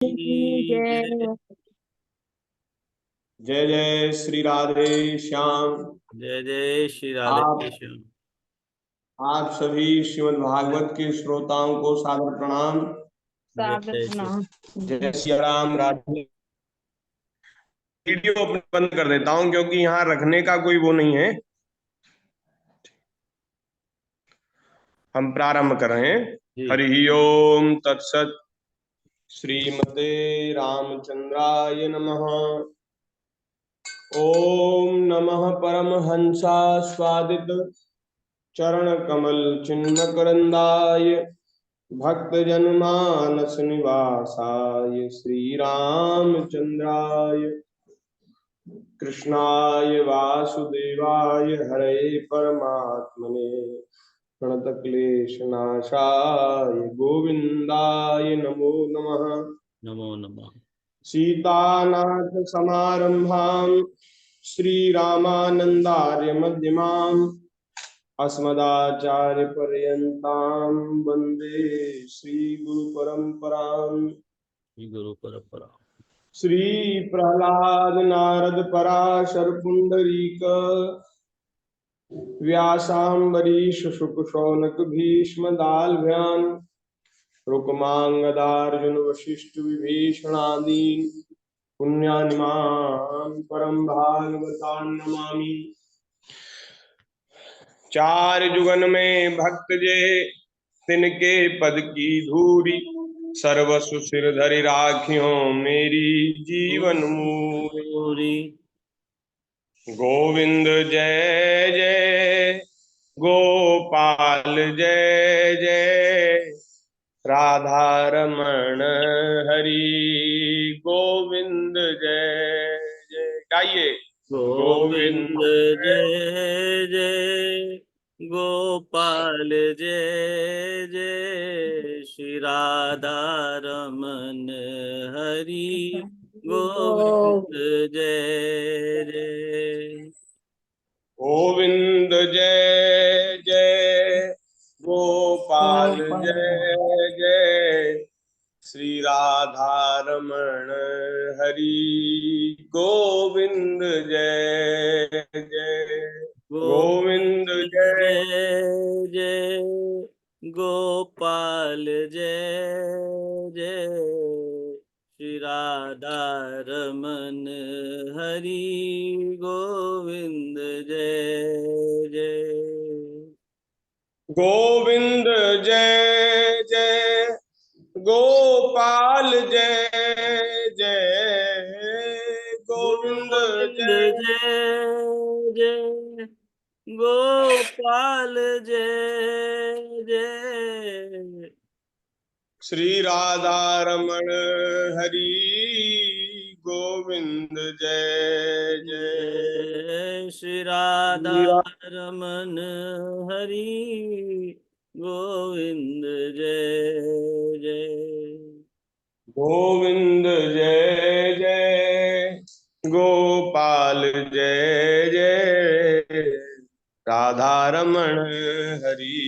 की जय। जय। जय जय श्री राधे श्याम। जय जय श्री राधे आप श्याम। आप सभी श्रीमद् भागवत के श्रोताओं को सादर प्रणाम। जय सादर जय श्री। प्रणाम। जय सिया राम। राधे। वीडियो अपने बंद कर देता हूं क्योंकि यहाँ रखने का कोई वो नहीं है। हम प्रारंभ कर रहे हैं। जी। हरि ओम तत्सत। श्रीमते रामचंद्राय नमः। ओम नमः परमहंसास्वादित चरण कमल चिन्ह करंदाय भक्त जनमानस निवासाय श्री रामचंद्राय कृष्णाय वासुदेवाय हरे परमात्मने प्रणतक्लेशनाशाय गोविंदाय नमो नमः। नमो नमः। सीतानाथ समारंभां श्रीरामानंदार्य मध्यमाम् अस्मदाचार्यपर्यन्तां वन्दे श्रीगुरुपरम्पराम्। श्री गुरु परंपरा। श्री प्रहलाद नारद पराशर पुंडरीक व्यासाम्बरीश शुक शौनक भीष्म दाल्भ्यान् रुक्मांगदार्जुन वशिष्ठ विभीषणादीन् पुण्यानिमान् परम भागवतान् नमामि। चार जुगन में भक्त जे तिनके पद की धूरी सर्वसु सिर धरि राखियो मेरी जीवन मूरी। पूरी। गोविंद जय जय गोपाल जय जय राधा रमण हरि गोविंद जय जय। गाइए। गोविंद गोविंद जय जय गोपाल जय जय श्री राधा रमन हरि गोविंद जय जय। गोविंद जय जय गोपाल जय जय श्री राधा रमण हरि गोविंद जय जय। गोविंद गोविंद जय जय जय गोपाल जय जय श्री राधा रमन हरि गोविंद जय जय। गोविंद जय जय गोपाल जय जय गोविंद गोविंद जय। जय जय गोपाल जय जय श्री राधा रमण हरि गोविंद जय जय। जय श्री राधा श्री रमन हरि गोविंद जय जय। गोविंद जय जय गोपाल जय जय राधा रमण हरि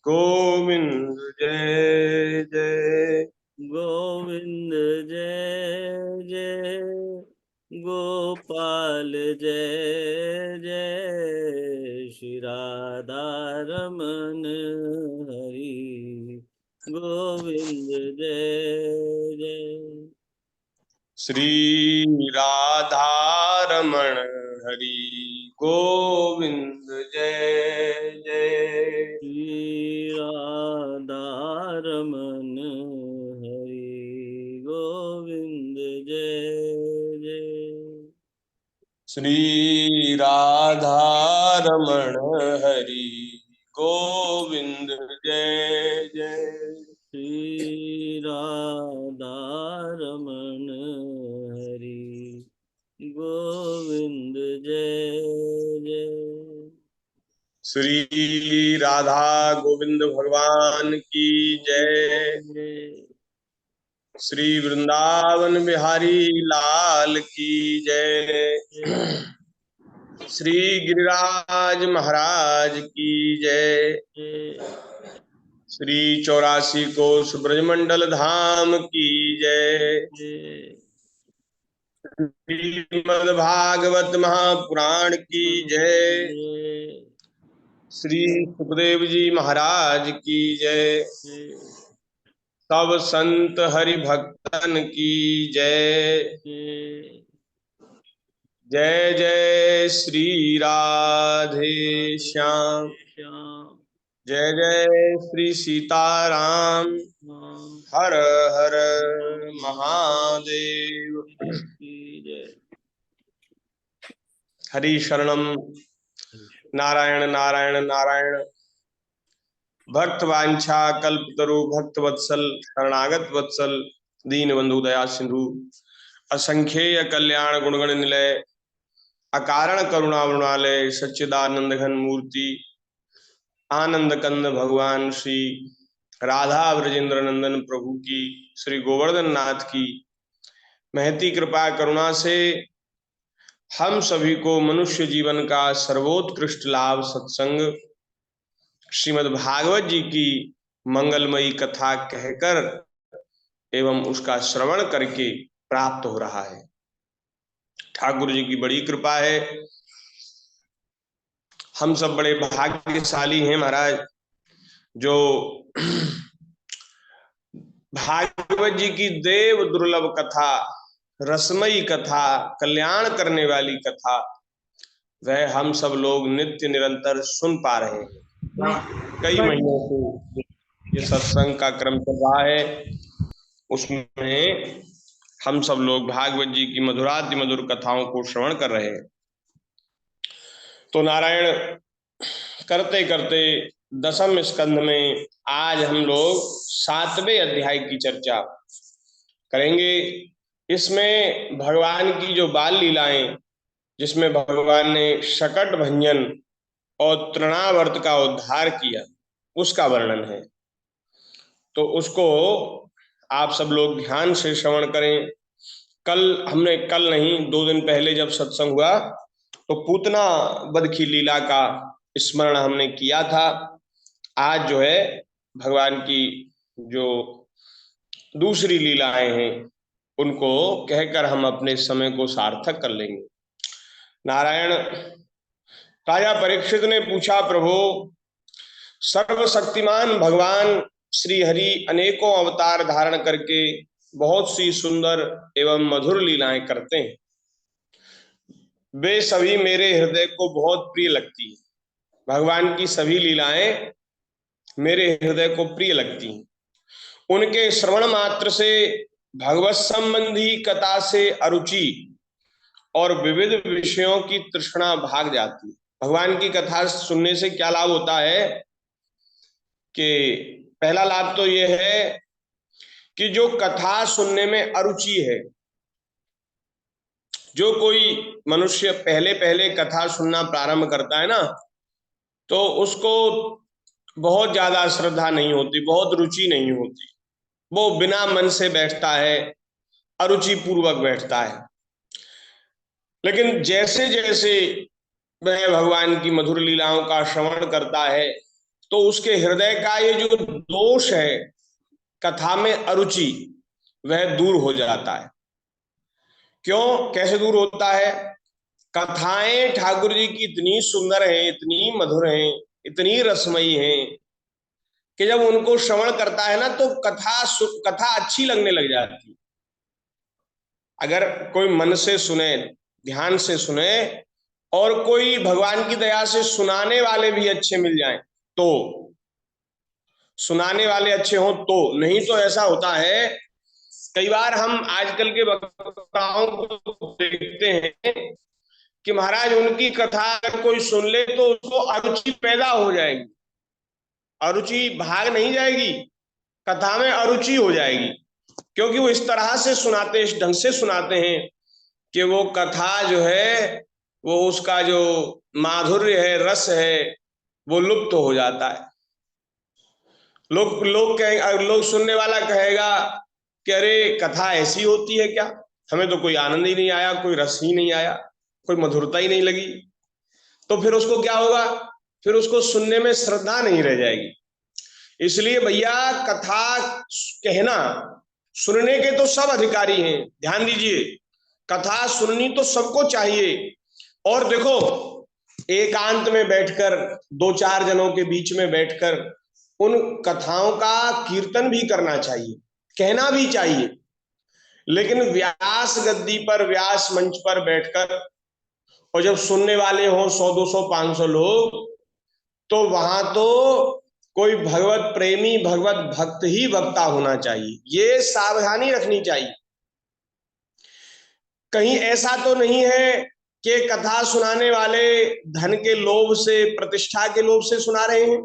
गोविंद जय जय। गोविंद जय जय गोपाल जय जय श्री राधा रमन हरि गोविंद जय जय। श्री राधा रमण हरि गोविंद जय जय। श्री राधा रमन हरि गोविंद जय जय। श्री राधा रमण हरि गोविंद जय जय। श्री राधा रमन हरि गोविंद जय जय। श्री राधा गोविंद भगवान की जय। जय। श्री वृंदावन बिहारी लाल की जय। श्री गिरिराज महाराज की जय। जय। श्री 84 कोस ब्रजमंडल धाम की जय। जय। श्रीमद् भागवत महापुराण की जय। जय। श्री सुखदेव जी महाराज की जय। जय। सब संत हरि भक्तन की जय। जय। जय जय श्री राधे श्याम। श्याम। जय जय श्री सीताराम। राम हर हर महादेव। की जय। हरि शरणम। नारायण नारायण नारायण। भक्त वांछा कल्पतरु भक्त वत्सल शरणागत वत्सल दीन बंधु दया सिंधु असंख्येय कल्याण गुणगण निलय अकारण करुणा वृणालय सच्चिदानंद घन मूर्ति आनंद कंद भगवान श्री राधा ब्रजेंद्र नंदन प्रभु की श्री गोवर्धन नाथ की महती कृपा करुणा से हम सभी को मनुष्य जीवन का सर्वोत्कृष्ट लाभ सत्संग श्रीमद् भागवत जी की मंगलमयी कथा कहकर एवं उसका श्रवण करके प्राप्त हो रहा है। ठाकुर जी की बड़ी कृपा है। हम सब बड़े भाग्यशाली हैं महाराज, जो भागवत जी की देव दुर्लभ कथा, रसमयी कथा, कल्याण करने वाली कथा वह हम सब लोग नित्य निरंतर सुन पा रहे हैं। कई महीनों से ये सत्संग का क्रम चल रहा है, उसमें हम सब लोग भागवत जी की मधुराति मधुर कथाओं को श्रवण कर रहे हैं। तो नारायण करते करते दसम स्कंध में आज हम लोग 7वें अध्याय की चर्चा करेंगे। इसमें भगवान की जो बाल लीलाएं, जिसमें भगवान ने शकट भंजन और तृणावर्त का उद्धार किया, उसका वर्णन है। तो उसको आप सब लोग ध्यान से श्रवण करें। कल नहीं, 2 दिन पहले जब सत्संग हुआ तो पूतना वध की लीला का स्मरण हमने किया था। आज जो है भगवान की जो दूसरी लीलाएं हैं उनको कहकर हम अपने समय को सार्थक कर लेंगे। नारायण। राजा परीक्षित ने पूछा, प्रभु सर्वशक्तिमान भगवान श्री हरि अनेकों अवतार धारण करके बहुत सी सुंदर एवं मधुर लीलाएं करते हैं, वे सभी मेरे हृदय को बहुत प्रिय लगती है। भगवान की सभी लीलाएं मेरे हृदय को प्रिय लगती हैं। उनके श्रवण मात्र से भगवत संबंधी कथा से अरुचि और विविध विषयों की तृष्णा भाग जाती है। भगवान की कथा सुनने से क्या लाभ होता है कि पहला लाभ तो यह है कि जो कथा सुनने में अरुचि है, जो कोई मनुष्य पहले पहले कथा सुनना प्रारंभ करता है ना, तो उसको बहुत ज्यादा श्रद्धा नहीं होती, बहुत रुचि नहीं होती, वो बिना मन से बैठता है, अरुचि पूर्वक बैठता है। लेकिन जैसे जैसे वह भगवान की मधुर लीलाओं का श्रवण करता है तो उसके हृदय का ये जो दोष है, कथा में अरुचि, वह दूर हो जाता है। क्यों, कैसे दूर होता है? कथाएं ठाकुर जी की इतनी सुंदर हैं, इतनी मधुर हैं, इतनी रसमयी हैं कि जब उनको श्रवण करता है ना तो कथा अच्छी लगने लग जाती है। अगर कोई मन से सुने, ध्यान से सुने, और कोई भगवान की दया से सुनाने वाले भी अच्छे मिल जाएं, तो सुनाने वाले अच्छे हों तो, नहीं तो ऐसा होता है कई बार हम आजकल के वक्ताओं को देखते हैं कि महाराज उनकी कथा कोई सुन ले तो उसको अरुचि पैदा हो जाएगी, अरुचि भाग नहीं जाएगी, कथा में अरुचि हो जाएगी, क्योंकि वो इस तरह से सुनाते, इस ढंग से सुनाते हैं कि वो कथा जो है, वो उसका जो माधुर्य है, रस है, वो लुप्त हो जाता है। लोग सुनने वाला कहेगा कि अरे कथा ऐसी होती है क्या, हमें तो कोई आनंद ही नहीं आया, कोई रस ही नहीं आया, कोई मधुरता ही नहीं लगी। तो फिर उसको क्या होगा? फिर उसको सुनने में श्रद्धा नहीं रह जाएगी। इसलिए भैया कथा कहना, सुनने के तो सब अधिकारी हैं, ध्यान दीजिए, कथा सुननी तो सबको चाहिए। और देखो, एकांत में बैठकर, दो चार जनों के बीच में बैठकर उन कथाओं का कीर्तन भी करना चाहिए, कहना भी चाहिए। लेकिन व्यास गद्दी पर, व्यास मंच पर बैठकर, और जब सुनने वाले हो 100 200 500 लोग, तो वहां तो कोई भगवत प्रेमी, भगवत भक्त ही वक्ता होना चाहिए, ये सावधानी रखनी चाहिए। कहीं ऐसा तो नहीं है कि कथा सुनाने वाले धन के लोभ से, प्रतिष्ठा के लोभ से सुना रहे हैं।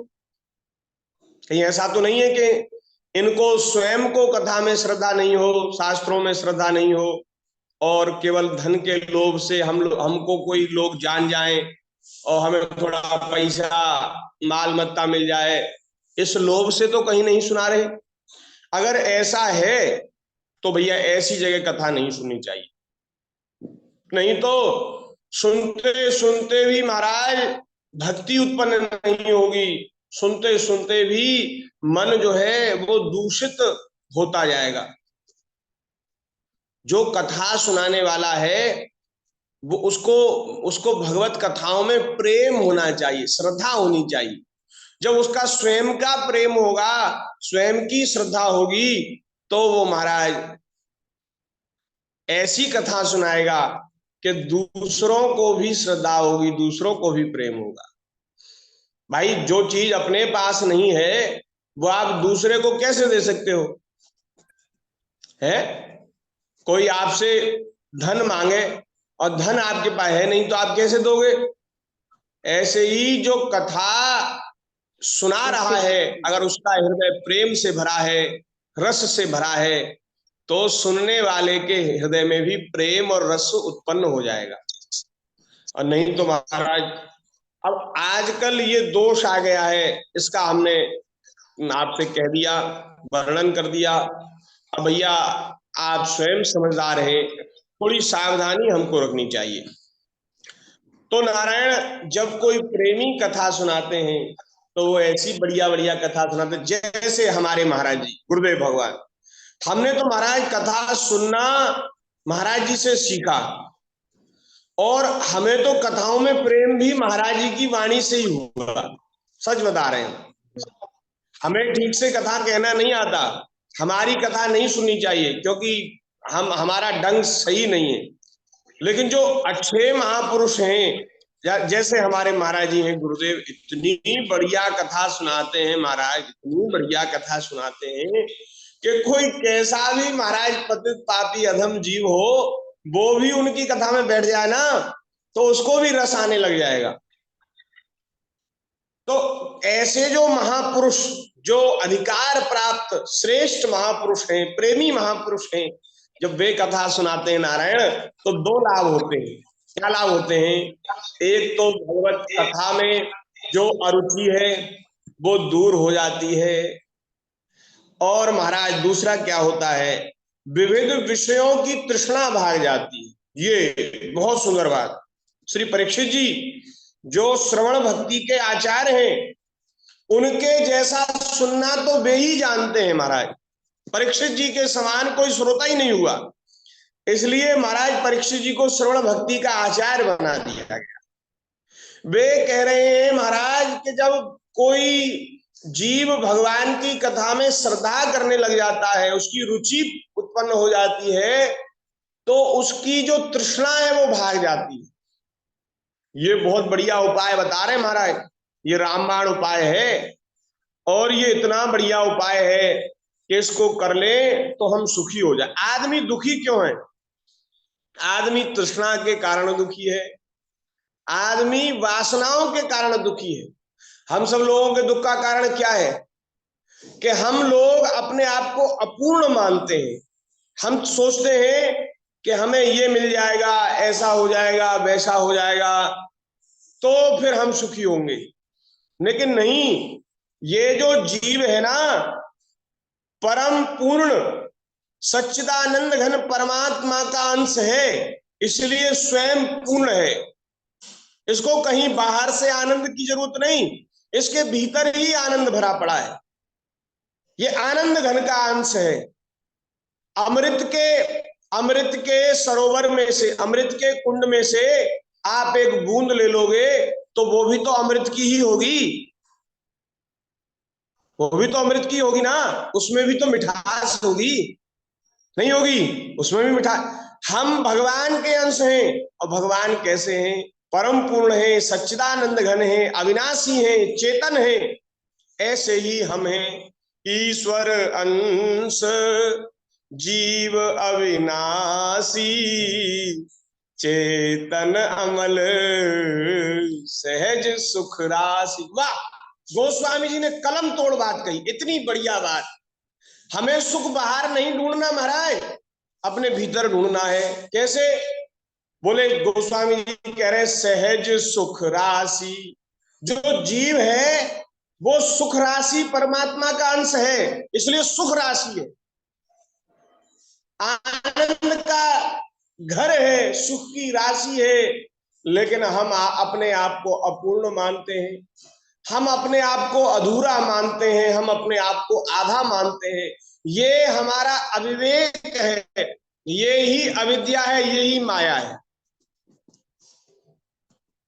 कहीं ऐसा तो नहीं है कि इनको स्वयं को कथा में श्रद्धा नहीं हो, शास्त्रों में श्रद्धा नहीं हो, और केवल धन के लोभ से हमको कोई लोग जान जाए और हमें थोड़ा पैसा, माल मत्ता मिल जाए, इस लोभ से तो कहीं नहीं सुना रहे। अगर ऐसा है तो भैया ऐसी जगह कथा नहीं सुननी चाहिए। नहीं तो सुनते सुनते भी महाराज भक्ति उत्पन्न नहीं होगी, सुनते सुनते भी मन जो है वो दूषित होता जाएगा। जो कथा सुनाने वाला है वो उसको भगवत कथाओं में प्रेम होना चाहिए, श्रद्धा होनी चाहिए। जब उसका स्वयं का प्रेम होगा, स्वयं की श्रद्धा होगी, तो वो महाराज ऐसी कथा सुनाएगा कि दूसरों को भी श्रद्धा होगी, दूसरों को भी प्रेम होगा। भाई जो चीज अपने पास नहीं है वो आप दूसरे को कैसे दे सकते हो? है कोई आपसे धन मांगे और धन आपके पास है नहीं, तो आप कैसे दोगे? ऐसे ही जो कथा सुना रहा है, अगर उसका हृदय प्रेम से भरा है, रस से भरा है, तो सुनने वाले के हृदय में भी प्रेम और रस उत्पन्न हो जाएगा। और नहीं तो महाराज, अब आजकल ये दोष आ गया है, इसका हमने आपसे कह दिया, वर्णन कर दिया। अब भैया आप स्वयं समझदार हैं, थोड़ी सावधानी हमको रखनी चाहिए। तो नारायण जब कोई प्रेमी कथा सुनाते हैं तो वो ऐसी बढ़िया बढ़िया कथा सुनाते, जैसे हमारे महाराज जी गुरुदेव भगवान, हमने तो महाराज कथा सुनना महाराज जी से सीखा, और हमें तो कथाओं में प्रेम भी महाराज जी की वाणी से ही हुआ। सच बता रहे हैं, हमें ठीक से कथा कहना नहीं आता, हमारी कथा नहीं सुननी चाहिए, क्योंकि हमारा ढंग सही नहीं है। लेकिन जो अच्छे महापुरुष हैं, जैसे हमारे महाराज जी हैं गुरुदेव, इतनी बढ़िया कथा सुनाते हैं महाराज, इतनी बढ़िया कथा सुनाते हैं कि कोई कैसा भी महाराज पतित पापी अधम जीव हो, वो भी उनकी कथा में बैठ जाए ना, तो उसको भी रस आने लग जाएगा। तो ऐसे जो महापुरुष, जो अधिकार प्राप्त श्रेष्ठ महापुरुष हैं, प्रेमी महापुरुष हैं, जब वे कथा सुनाते हैं नारायण, तो दो लाभ होते हैं। क्या लाभ होते हैं? एक तो भगवत कथा में जो अरुचि है वो दूर हो जाती है, और महाराज दूसरा क्या होता है, विविध विषयों की तृष्णा भाग जाती है। ये बहुत सुंदर बात। श्री परीक्षित जी जो श्रवण भक्ति के आचार्य हैं, उनके जैसा सुनना तो वे ही जानते हैं महाराज, परीक्षित जी के समान कोई श्रोता ही नहीं हुआ। इसलिए महाराज परीक्षित जी को श्रवण भक्ति का आचार्य बना दिया गया। वे कह रहे हैं महाराज कि जब कोई जीव भगवान की कथा में श्रद्धा करने लग जाता है, उसकी रुचि उत्पन्न हो जाती है, तो उसकी जो तृष्णा है वो भाग जाती है। ये बहुत बढ़िया उपाय बता रहे महाराज, ये रामबाण उपाय है, और ये इतना बढ़िया उपाय है कि इसको कर ले तो हम सुखी हो जाए। आदमी दुखी क्यों है? आदमी तृष्णा के कारण दुखी है, आदमी वासनाओं के कारण दुखी है। हम सब लोगों के दुख का कारण क्या है कि हम लोग अपने आप को अपूर्ण मानते हैं। हम सोचते हैं कि हमें ये मिल जाएगा, ऐसा हो जाएगा, वैसा हो जाएगा, तो फिर हम सुखी होंगे। लेकिन नहीं, ये जो जीव है ना, परम पूर्ण सच्चिदानंद घन परमात्मा का अंश है, इसलिए स्वयं पूर्ण है। इसको कहीं बाहर से आनंद की जरूरत नहीं, इसके भीतर ही आनंद भरा पड़ा है। ये आनंद घन का अंश है। अमृत के सरोवर में से, अमृत के कुंड में से आप एक बूंद ले लोगे तो वो भी तो अमृत की ही होगी, वो भी तो अमृत की होगी ना, उसमें भी तो मिठास होगी, नहीं होगी? उसमें भी मिठास। हम भगवान के अंश हैं, और भगवान कैसे हैं? परम पूर्ण है, सच्चिदानंद घन है, अविनाशी है, चेतन है। ऐसे ही हम हैं, ईश्वर अंश जीव अविनाशी, चेतन अमल सहज सुख राशि। वाह, गोस्वामी जी ने कलम तोड़ बात कही, इतनी बढ़िया बात। हमें सुख बाहर नहीं ढूंढना महाराज, अपने भीतर ढूंढना है। कैसे? बोले गोस्वामी जी कह रहे सहज सुख राशि। जो जीव है वो सुख राशि परमात्मा का अंश है, इसलिए सुख राशि है, आनंद का घर है, सुख की राशि है। लेकिन हम अपने आप को अपूर्ण मानते हैं, हम अपने आप को अधूरा मानते हैं, हम अपने आप को आधा मानते हैं। ये हमारा अविवेक है, ये ही अविद्या है, ये ही माया है।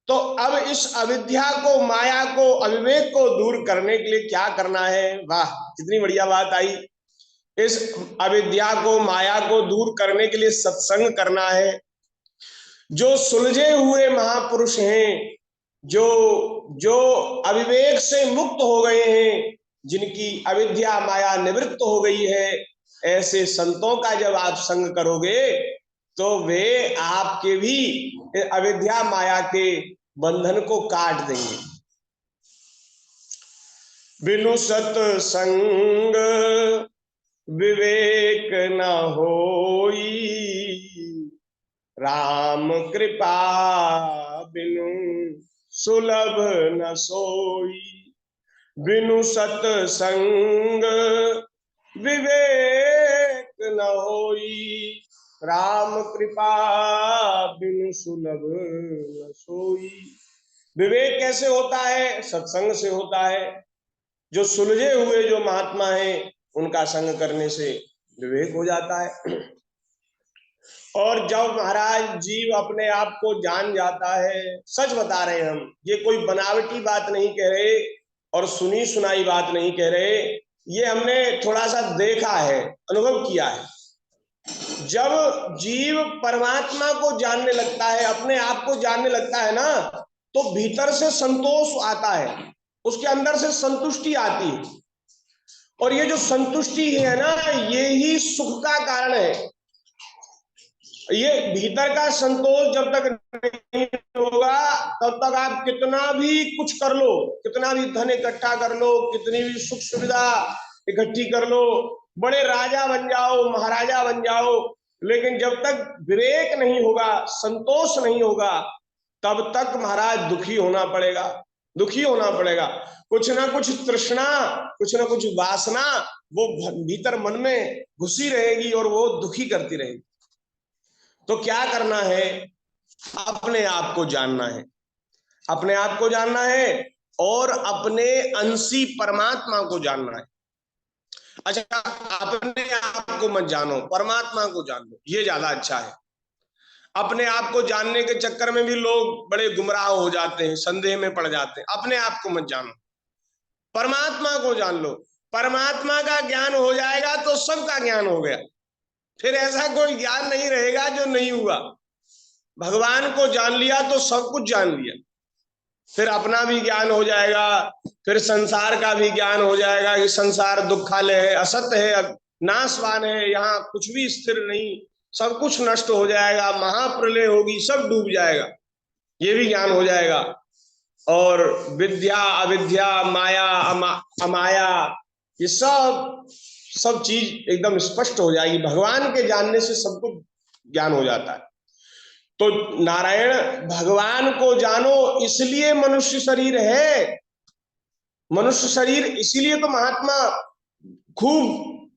तो अब इस अविद्या को, माया को, अविवेक को दूर करने के लिए क्या करना है? वाह, कितनी बढ़िया बात आई। इस अविद्या को, माया को दूर करने के लिए सत्संग करना है। जो सुलझे हुए महापुरुष हैं, जो जो अविवेक से मुक्त हो गए हैं, जिनकी अविद्या माया निवृत्त हो गई है, ऐसे संतों का जब आप संग करोगे तो वे आपके भी अविद्या माया के बंधन को काट देंगे। बिनु सत्संग विवेक न होई, राम कृपा बिनु सुलभ न सोई। बिनु सत्संग विवेक न होई, राम कृपा बिनु सुलभ न सोई। विवेक कैसे होता है? सत्संग से होता है। जो सुलझे हुए जो महात्मा हैं, उनका संग करने से विवेक हो जाता है। और जब महाराज जीव अपने आप को जान जाता है, सच बता रहे हैं हम, ये कोई बनावटी बात नहीं कह रहे और सुनी सुनाई बात नहीं कह रहे, ये हमने थोड़ा सा देखा है, अनुभव किया है। जब जीव परमात्मा को जानने लगता है, अपने आप को जानने लगता है ना, तो भीतर से संतोष आता है, उसके अंदर से संतुष्टि आती है। और ये जो संतुष्टि है ना, ये ही सुख का कारण है। ये भीतर का संतोष जब तक नहीं होगा, तब तक आप कितना भी कुछ कर लो, कितना भी धन इकट्ठा कर लो, कितनी भी सुख सुविधा इकट्ठी कर लो, बड़े राजा बन जाओ, महाराजा बन जाओ, लेकिन जब तक विवेक नहीं होगा, संतोष नहीं होगा, तब तक महाराज दुखी होना पड़ेगा, दुखी होना पड़ेगा। कुछ ना कुछ तृष्णा, कुछ ना कुछ वासना वो भीतर मन में घुसी रहेगी और वो दुखी करती रहेगी। तो क्या करना है? अपने आप को जानना है, अपने आप को जानना है और अपने अंशी परमात्मा को जानना है। अच्छा, अपने आप को मत जानो, परमात्मा को जान लो, ये ज्यादा अच्छा है। अपने आप को जानने के चक्कर में भी लोग बड़े गुमराह हो जाते हैं, संदेह में पड़ जाते हैं। अपने आप को मत जानो, परमात्मा को जान लो। परमात्मा का ज्ञान हो जाएगा तो सबका ज्ञान हो गया, फिर ऐसा कोई ज्ञान नहीं रहेगा जो नहीं हुआ। भगवान को जान लिया तो सब कुछ जान लिया, फिर अपना भी ज्ञान हो जाएगा, फिर संसार का भी ज्ञान हो जाएगा कि संसार दुखालय है, असत्य है, नाशवान है, यहाँ कुछ भी स्थिर नहीं, सब कुछ नष्ट हो जाएगा, महाप्रलय होगी, सब डूब जाएगा, ये भी ज्ञान हो जाएगा। और विद्या अविद्या माया अमाया, ये सब चीज एकदम स्पष्ट हो जाएगी। भगवान के जानने से सब कुछ ज्ञान हो जाता है। तो नारायण भगवान को जानो, इसलिए मनुष्य शरीर है। मनुष्य शरीर इसीलिए तो महात्मा खूब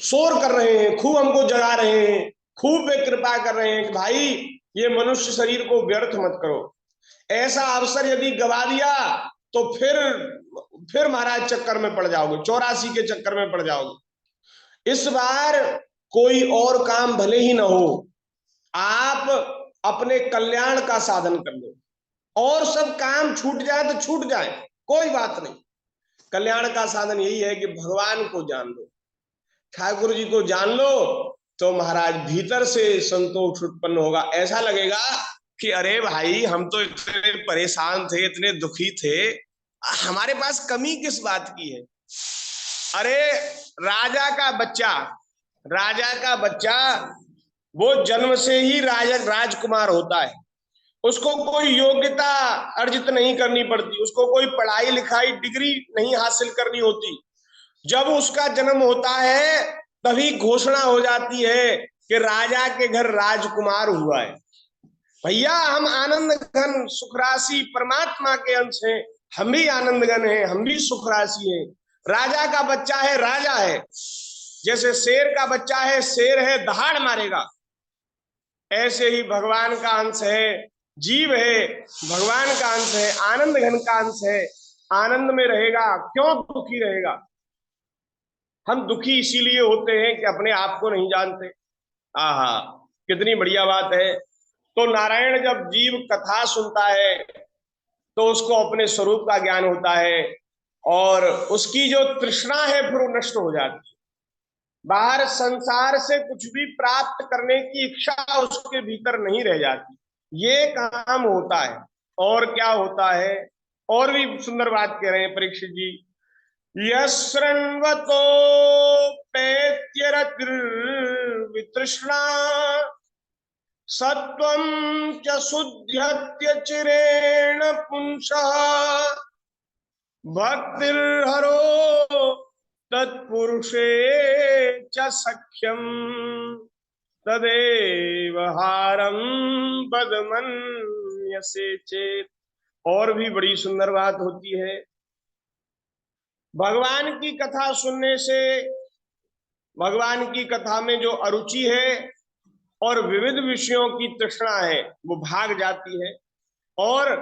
शोर कर रहे हैं, खूब हमको जगा रहे हैं, खूब वे कृपा कर रहे हैं कि भाई ये मनुष्य शरीर को व्यर्थ मत करो। ऐसा अवसर यदि गवा दिया तो फिर महाराज चक्कर में पड़ जाओगे, 84 के चक्कर में पड़ जाओगे। इस बार कोई और काम भले ही ना हो, आप अपने कल्याण का साधन कर लो, और सब काम छूट जाए तो छूट जाए, कोई बात नहीं। कल्याण का साधन यही है कि भगवान को जान लो, ठाकुर जी को जान लो, तो महाराज भीतर से संतोष उत्पन्न होगा। ऐसा लगेगा कि अरे भाई, हम तो इतने परेशान थे, इतने दुखी थे, हमारे पास कमी किस बात की है। अरे राजा का बच्चा वो जन्म से ही राजकुमार होता है, उसको कोई योग्यता अर्जित नहीं करनी पड़ती, उसको कोई पढ़ाई लिखाई डिग्री नहीं हासिल करनी होती। जब उसका जन्म होता है तभी घोषणा हो जाती है कि राजा के घर राजकुमार हुआ है। भैया, हम आनंद घन सुख राशि परमात्मा के अंश हैं, हम भी आनंद घन हैं, हम भी सुख राशि हैं। राजा का बच्चा है, राजा है। जैसे शेर का बच्चा है, शेर है, दहाड़ मारेगा, ऐसे ही भगवान का अंश है, जीव है, भगवान का अंश है, आनंद घन का अंश है, आनंद में रहेगा, क्यों दुखी रहेगा। हम दुखी इसीलिए होते हैं कि अपने आप को नहीं जानते। आहा, कितनी बढ़िया बात है। तो नारायण जब जीव कथा सुनता है तो उसको अपने स्वरूप का ज्ञान होता है, और उसकी जो तृष्णा है फिर वो नष्ट हो जाती है। बाहर संसार से कुछ भी प्राप्त करने की इच्छा उसके भीतर नहीं रह जाती। ये काम होता है। और क्या होता है, और भी सुंदर बात कह रहे हैं परीक्षित जी। यस्रन्वतो वितृष्णा सत्वं च शुद्ध्यत्य चिरेण पुंसः भक्तिर्हरो तत्पुरुषे च सख्यम तदेव हारम पदमन्यसे चेत। और भी बड़ी सुंदर बात होती है। भगवान की कथा सुनने से भगवान की कथा में जो अरुचि है और विविध विषयों की तृष्णा है वो भाग जाती है, और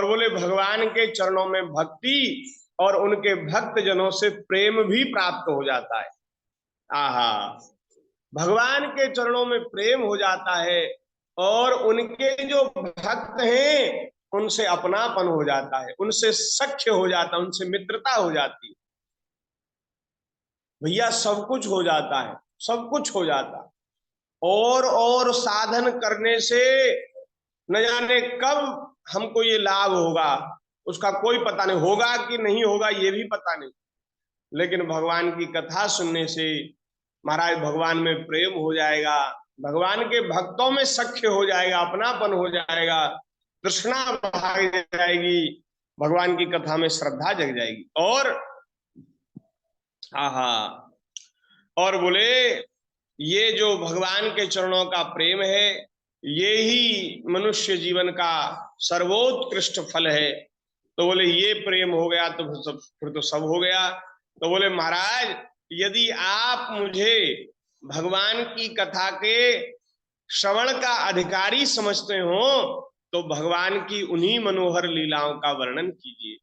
बोले भगवान के चरणों में भक्ति और उनके भक्त जनों से प्रेम भी प्राप्त हो जाता है। आहा, भगवान के चरणों में प्रेम हो जाता है, और उनके जो भक्त हैं उनसे अपनापन हो जाता है, उनसे सख्य हो जाता है, उनसे मित्रता हो जाती है। भैया, सब कुछ हो जाता है, सब कुछ हो जाता है। और साधन करने से न जाने कब हमको ये लाभ होगा, उसका कोई पता नहीं, होगा कि नहीं होगा ये भी पता नहीं। लेकिन भगवान की कथा सुनने से महाराज भगवान में प्रेम हो जाएगा, भगवान के भक्तों में सख्य हो जाएगा, अपनापन हो जाएगा, तृष्णा भाग जाएगी, भगवान की कथा में श्रद्धा जग जाएगी। और आहा, और बोले ये जो भगवान के चरणों का प्रेम है ये ही मनुष्य जीवन का सर्वोत्कृष्ट फल है। तो बोले ये प्रेम हो गया तो फिर तो सब हो गया। तो बोले महाराज, यदि आप मुझे भगवान की कथा के श्रवण का अधिकारी समझते हो तो भगवान की उन्हीं मनोहर लीलाओं का वर्णन कीजिए।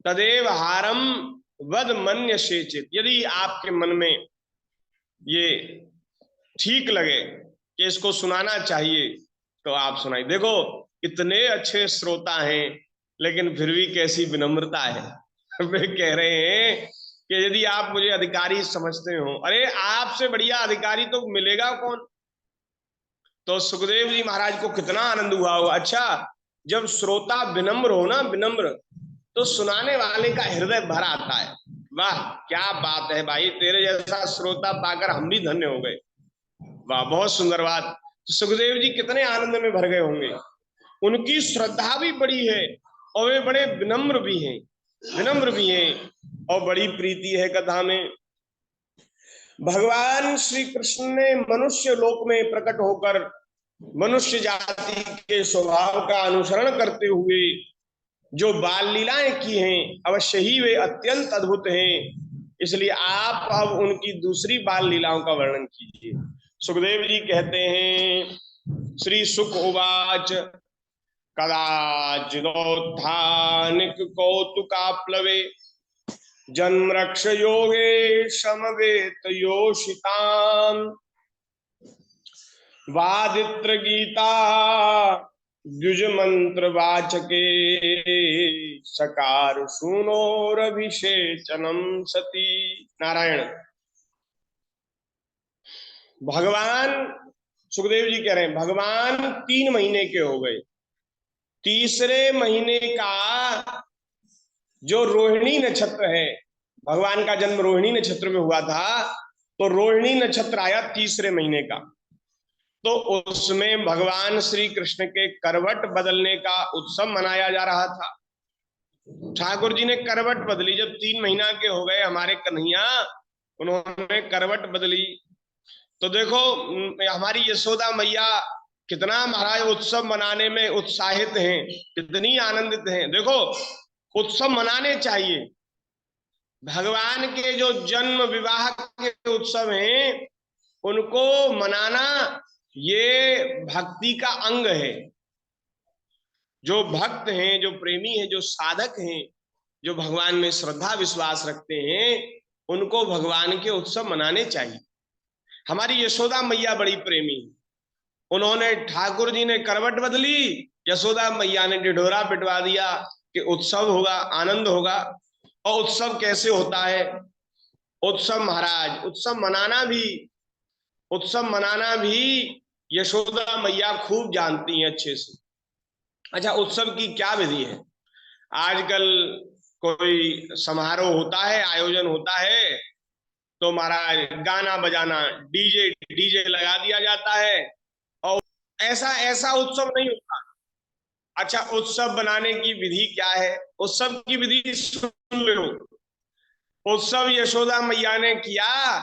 तदेव हारम वद मन्य शेचित। यदि आपके मन में ये ठीक लगे कि इसको सुनाना चाहिए तो आप सुनाइए। देखो, इतने अच्छे श्रोता हैं लेकिन फिर भी कैसी विनम्रता है। वे कह रहे हैं कि यदि आप मुझे अधिकारी समझते हो, अरे आपसे बढ़िया अधिकारी तो मिलेगा कौन। तो सुखदेव जी महाराज को कितना आनंद हुआ होगा। अच्छा, जब श्रोता विनम्र हो ना, विनम्र, तो सुनाने वाले का हृदय भर आता है। वाह, क्या बात है भाई, तेरे जैसा श्रोता पाकर हम भी धन्य हो गए। वाह, बहुत सुंदर बात। तो सुखदेव जी कितने आनंद में भर गए होंगे। उनकी श्रद्धा भी बड़ी है और वे बड़े विनम्र भी हैं, और बड़ी प्रीति है कथा में। भगवान श्री कृष्ण ने मनुष्य लोक में प्रकट होकर मनुष्य जाति के स्वभाव का अनुसरण करते हुए जो बाल लीलाएं की हैं, अवश्य ही वे अत्यंत अद्भुत हैं। इसलिए आप अब उनकी दूसरी बाल लीलाओं का वर्णन कीजिए। सुखदेव जी कहते हैं, श्री सुक उवाच कदाचिदोत्थानिक कौतुका प्लवे जन्म रक्ष योगे समवेत योषिताम वादित्र गीता द्विज मंत्र वाचके सकार सूनोरभिषेचनम सती। नारायण। भगवान सुखदेव जी कह रहे हैं भगवान 3 महीने के हो गए। तीसरे महीने का जो रोहिणी नक्षत्र है, भगवान का जन्म रोहिणी नक्षत्र में हुआ था, तो रोहिणी नक्षत्र आया तीसरे महीने का, तो उसमें भगवान श्री कृष्ण के करवट बदलने का उत्सव मनाया जा रहा था। ठाकुर जी ने करवट बदली। जब 3 महीना के हो गए हमारे कन्हैया, उन्होंने करवट बदली। तो देखो हमारी यशोदा मैया कितना महाराज उत्सव मनाने में उत्साहित हैं, कितनी आनंदित हैं। देखो उत्सव मनाने चाहिए। भगवान के जो जन्म विवाह के उत्सव हैं उनको मनाना ये भक्ति का अंग है। जो भक्त हैं, जो प्रेमी हैं, जो साधक हैं, जो भगवान में श्रद्धा विश्वास रखते हैं, उनको भगवान के उत्सव मनाने चाहिए। हमारी यशोदा मैया बड़ी प्रेमी, उन्होंने ठाकुर जी ने करवट बदली, यशोदा मैया ने ढिढोरा पिटवा दिया कि उत्सव होगा, आनंद होगा। और उत्सव कैसे होता है? उत्सव महाराज, उत्सव मनाना भी यशोदा मैया खूब जानती हैं अच्छे से। अच्छा, उत्सव की क्या विधि है? आजकल कोई समारोह होता है, आयोजन होता है, तो महाराज गाना बजाना, डीजे लगा दिया जाता है, और ऐसा उत्सव नहीं होता। अच्छा, उत्सव बनाने की विधि क्या है? उत्सव की विधि सुन लो। उत्सव यशोदा मैया ने किया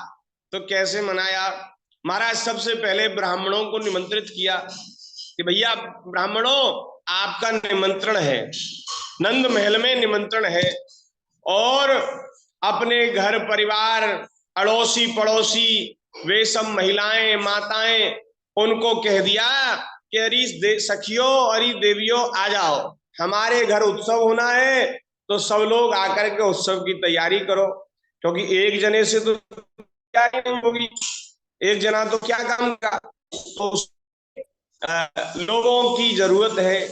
तो कैसे मनाया? महाराज सबसे पहले ब्राह्मणों को निमंत्रित किया कि भैया ब्राह्मणों, आपका निमंत्रण है, नंद महल में निमंत्रण है, और अपने घर परिवार, अड़ोसी पड़ोसी, वे सब महिलाएं माताएं, उनको कह दिया कि अरे सखियों, अरे देवियों, आ जाओ, हमारे घर उत्सव होना है, तो सब लोग आकर के उत्सव की तैयारी करो। क्योंकि एक जने से तो क्या नहीं होगी, एक जना तो क्या काम का, तो लोगों की जरूरत है।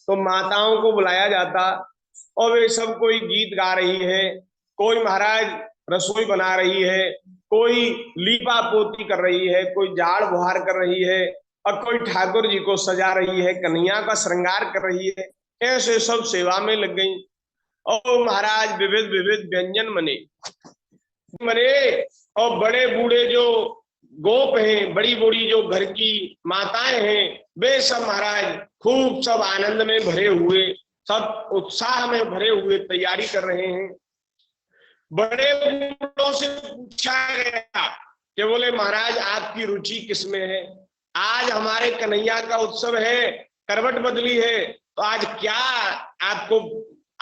तो माताओं को बुलाया जाता, और वे सब कोई गीत गा रही है, कोई महाराज रसोई बना रही है, कोई लीपा पोती कर रही है, कोई झाड़ बुहार कर रही है, और कोई ठाकुर जी को सजा रही है, कन्हैया का श्रृंगार कर रही है। ऐसे सब सेवा में लग गई। और महाराज विविध विविध व्यंजन बने, और बड़े बूढ़े जो गोप हैं, बड़ी बूढ़ी जो घर की माताएं हैं, वे सब महाराज खूब सब आनंद में भरे हुए, सब उत्साह में भरे हुए तैयारी कर रहे हैं। बड़े बूढ़ों से पूछा गया कि बोले महाराज आपकी रुचि किसमें है? आज हमारे कन्हैया का उत्सव है, करवट बदली है, तो आज क्या आपको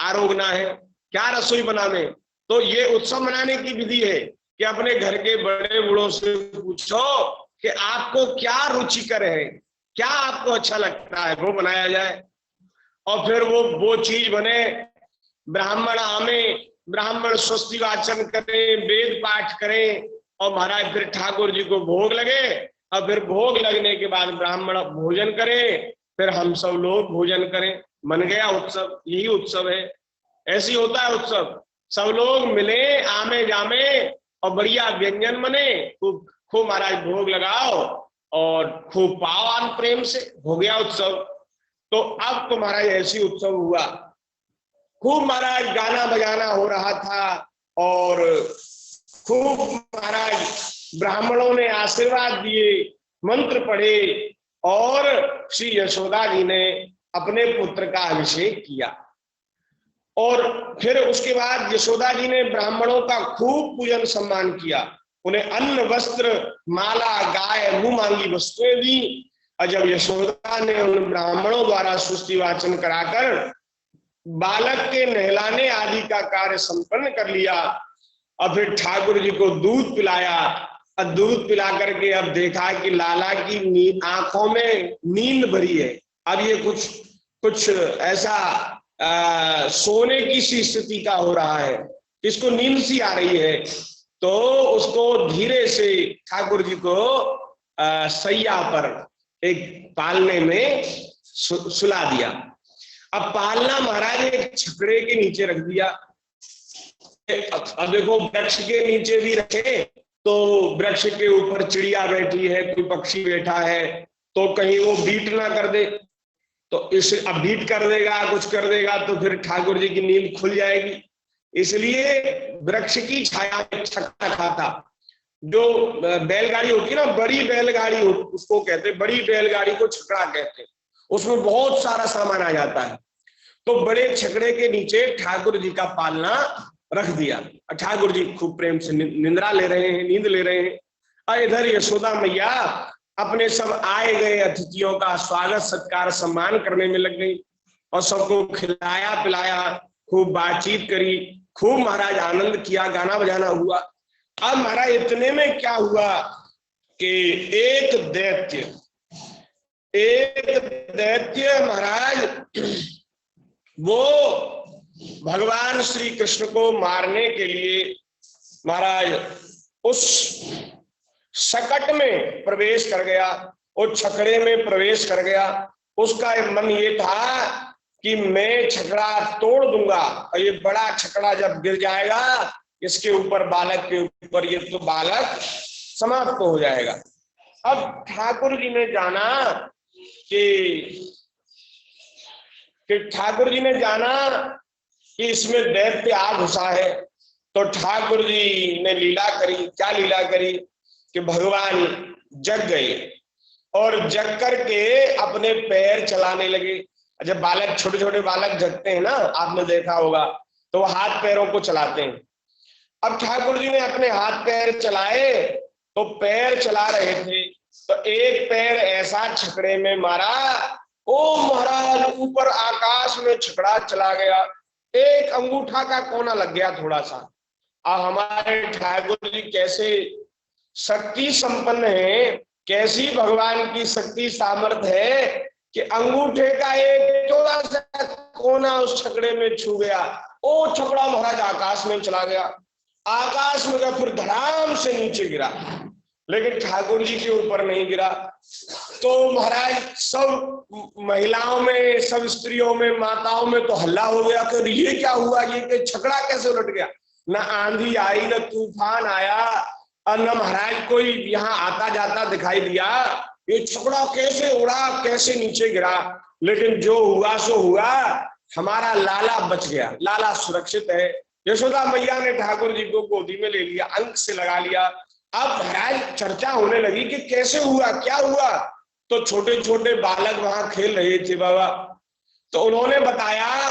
आरोगना है, क्या रसोई बनाने? तो ये उत्सव मनाने की विधि है कि अपने घर के बड़े बूढ़ों से पूछो कि आपको क्या रुचिकर है, क्या आपको अच्छा लगता है, वो बनाया जाए। और फिर वो चीज बने, ब्राह्मण आमे, ब्राह्मण स्वस्ति वाचन करें, वेद पाठ करें, और महाराज फिर ठाकुर जी को भोग लगे, और फिर भोग लगने के बाद ब्राह्मण भोजन करें, फिर हम सब लोग भोजन करें। मन गया उत्सव, यही उत्सव है। ऐसी होता है उत्सव, सब लोग मिले, आमे जामे, और बढ़िया व्यंजन बने, खूब खूब महाराज भोग लगाओ, और खूब पाओ आन प्रेम से, हो गया उत्सव। तो अब तो महाराज ऐसी उत्सव हुआ, खूब महाराज गाना बजाना हो रहा था, और खूब महाराज ब्राह्मणों ने आशीर्वाद दिए, मंत्र पढ़े, और श्री यशोदा जी ने अपने पुत्र का अभिषेक किया। और फिर उसके बाद यशोदा जी ने ब्राह्मणों का खूब पूजन सम्मान किया, उन्हें अन्न वस्त्र माला गाय मुंह मांगी वस्तुएं दी। और जब यशोदा ने उन ब्राह्मणों द्वारा सुस्ति वाचन कराकर बालक के नहलाने आदि का कार्य संपन्न कर लिया, और फिर ठाकुर जी को दूध पिलाया, और दूध पिला करके अब देखा कि लाला की आंखों में नींद भरी है। अब ये कुछ ऐसा सोने की सी स्थिति का हो रहा है इसको नींद सी आ रही है, तो उसको धीरे से ठाकुर जी को सैया पर एक पालने में सुला दिया। अब पालना महाराज एक छकड़े के नीचे रख दिया। अब देखो, वृक्ष के नीचे भी रखे तो वृक्ष के ऊपर चिड़िया बैठी है, कोई पक्षी बैठा है, तो कहीं वो बीट ना कर दे, तो इस अब बीट कर देगा, कुछ कर देगा तो फिर ठाकुर जी की नींद खुल जाएगी। इसलिए वृक्ष की छाया में छकड़ा खाता। जो बैलगाड़ी होती है ना, बड़ी बैलगाड़ी उसको कहते हैं, बड़ी बैलगाड़ी को छकड़ा कहते हैं, उसमें बहुत सारा सामान आ जाता है। तो बड़े छकड़े के नीचे ठाकुर जी का पालना रख दिया। ठाकुर जी खूब प्रेम से निंद्रा ले रहे हैं, नींद ले रहे हैं। और इधर यशोदा मैया अपने सब आए गए अतिथियों का स्वागत सत्कार सम्मान करने में लग गई और सबको खिलाया पिलाया, खूब बातचीत करी, खूब महाराज आनंद किया, गाना बजाना हुआ। अब महाराज इतने में क्या हुआ कि एक दैत्य महाराज वो भगवान श्री कृष्ण को मारने के लिए महाराज उस सकट में प्रवेश कर गया, उस छकड़े में प्रवेश कर गया। उसका मन ये था कि मैं छकड़ा तोड़ दूंगा और ये बड़ा छकड़ा जब गिर जाएगा इसके ऊपर, बालक के ऊपर, ये तो बालक समाप्त हो जाएगा। अब ठाकुर जी ने जाना कि इसमें दैत्य आ घुसा है, तो ठाकुर जी ने लीला करी। क्या लीला करी कि भगवान जग गए और जग करके अपने पैर चलाने लगे। जब बालक, छोटे छोटे बालक जगते हैं ना, आपने देखा होगा, तो वो हाथ पैरों को चलाते हैं। अब ठाकुर जी ने अपने हाथ पैर चलाए, तो पैर चला रहे थे तो एक पैर ऐसा छकड़े में मारा, ओ महाराज ऊपर आकाश में छकड़ा चला गया, एक अंगूठा का कोना लग गया थोड़ा सा। अब हमारे ठाकुर जी कैसे शक्ति संपन्न है, कैसी भगवान की शक्ति सामर्थ्य है कि अंगूठे का एक थोड़ा सा कोना उस छकड़े में छू गया, ओ छकड़ा महाराज आकाश में चला गया। आकाश में गया, फिर धड़ाम से नीचे गिरा, लेकिन ठाकुर जी के ऊपर नहीं गिरा। तो महाराज सब महिलाओं में, सब स्त्रियों में, माताओं में तो हल्ला हो गया कि ये क्या हुआ, ये छकड़ा कैसे उलट गया। न आंधी आई, न तूफान आया, और न महाराज कोई यहाँ आता जाता दिखाई दिया, ये छकड़ा कैसे उड़ा, कैसे नीचे गिरा। लेकिन जो हुआ सो हुआ, हमारा लाला बच गया, लाला सुरक्षित है। यशोदा मैया ने ठाकुर जी को गोदी में ले लिया, अंक से लगा लिया। अब महाराज चर्चा होने लगी कि कैसे हुआ, क्या हुआ। तो छोटे छोटे बालक वहां खेल रहे थे बाबा, तो उन्होंने बताया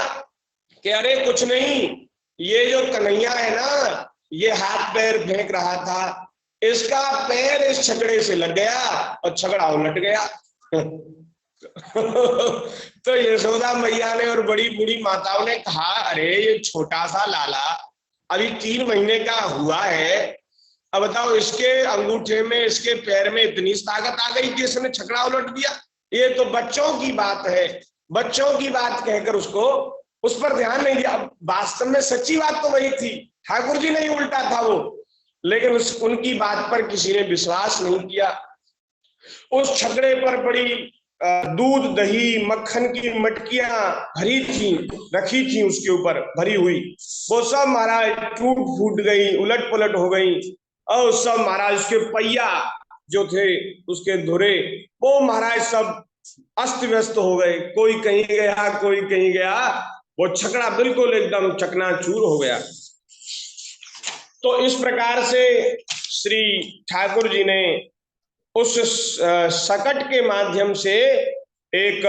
कि अरे कुछ नहीं, ये जो कन्हैया है ना, ये हाथ पैर फेंक रहा था, इसका पैर इस छकड़े से लग गया और छकड़ा उलट गया। तो यशोदा मैया ने और बड़ी बूढ़ी माताओं ने कहा, अरे ये छोटा सा लाला अभी 3 महीने का हुआ है, अब बताओ इसके अंगूठे में, इसके पैर में इतनी ताकत आ गई कि इसने छकड़ा उलट दिया। ये तो बच्चों की बात है, बच्चों की बात कहकर उसको उस पर ध्यान नहीं दिया। वास्तव में सच्ची बात तो वही थी, ठाकुर जी नहीं उल्टा था वो, लेकिन उनकी बात पर किसी ने विश्वास नहीं किया। उस छकड़े पर बड़ी दूध दही मक्खन की मटकियां भरी थी, रखी थी, उसके ऊपर भरी हुई, वो सब महाराज टूट फूट गई, उलट पुलट हो गई। और सब महाराज उसके पहिया जो थे, उसके धुरे, वो महाराज सब अस्त व्यस्त हो गए, कोई कहीं गया, कोई कहीं गया, वो छकड़ा बिल्कुल एकदम चकनाचूर हो गया। तो इस प्रकार से श्री ठाकुर जी ने उस सकट के माध्यम से एक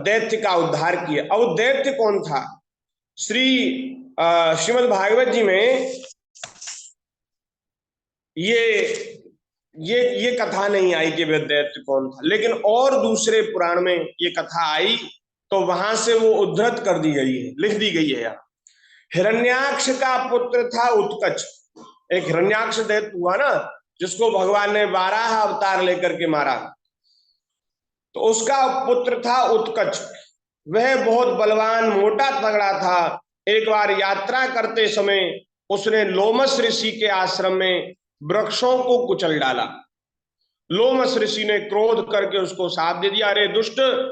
दैत्य का उद्धार किया। अब दैत्य कौन था? श्रीमद् भागवत जी में ये कथा नहीं आई कि वह दैत्य कौन था, लेकिन और दूसरे पुराण में ये कथा आई, तो वहां से वो उद्धृत कर दी गई है, लिख दी गई है यहाँ। हिरण्याक्ष का पुत्र था उत्कच। एक हिरण्याक्ष दैत्य हुआ ना, जिसको भगवान ने 12 अवतार लेकर के मारा, तो उसका पुत्र था उत्कच। वह बहुत बलवान, मोटा तगड़ा था। एक बार यात्रा करते समय उसने लोमस ऋषि के आश्रम में वृक्षों को कुचल डाला। लोमस ऋषि ने क्रोध करके उसको शाप दे दिया, अरे दुष्ट,